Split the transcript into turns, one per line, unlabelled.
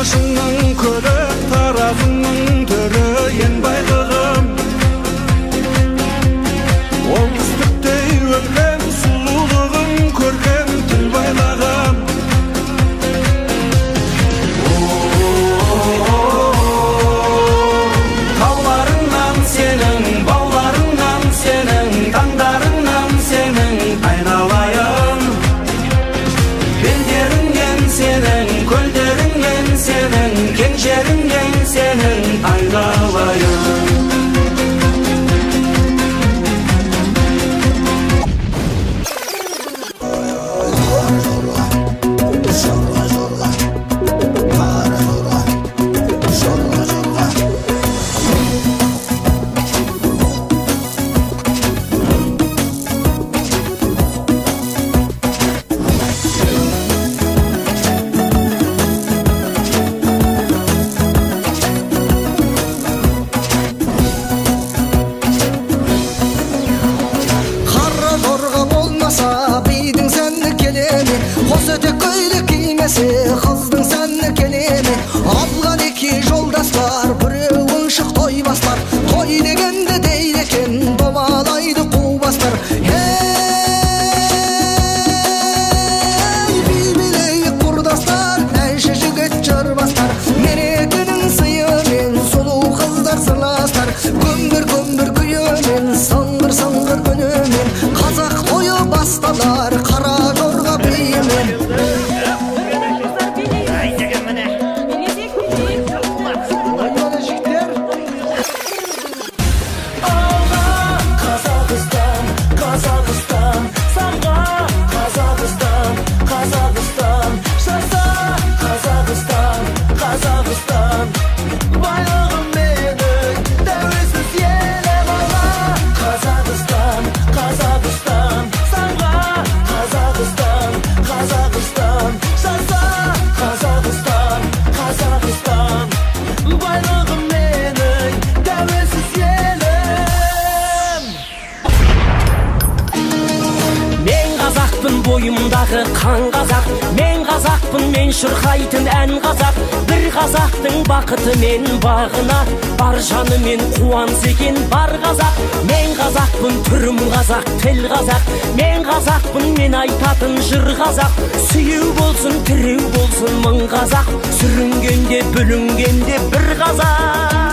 Башыңның көрі, таразыңның түрі, ең байлығым. Оңтүстіктей өлген сұлулығың, көрген тіл байлағым. Тауларыңнан сенің, бауларыңнан сенің, таңдарыңнан сенің айналайын. Белдеріңнен сенің, көлдеріңнен сенің, кең жеріңнен сенің айналайын.
Қыздың сәні келеме, алған екі жолдас бар, біреуін шық той бастар. Той дегенді дейді екен, домалайды қу бастар. Ей, билейік құрдастар, әнші жігіт жыр бастар. Мерекенің сыйымен сұлу қыздар сырластар. Көмбір күйімен, сыңғыр үнімен, қазақ тойы басталар, қара жорға биімен.
Бойымдағы қан қазақ, мен қазақпын, мен шырқайтын ән қазақ. Бір қазақтың бақыты мен бағына, бар жанымен қуанса екен бар қазақ. Мен қазақпын, түрім қазақ, тіл қазақ. Мен қазақпын, мен айтатын жыр қазақ. Сүйеу болсын, тіреу болсын мың қазақ. Сүрінгенде, бүлінгенде бір қазақ.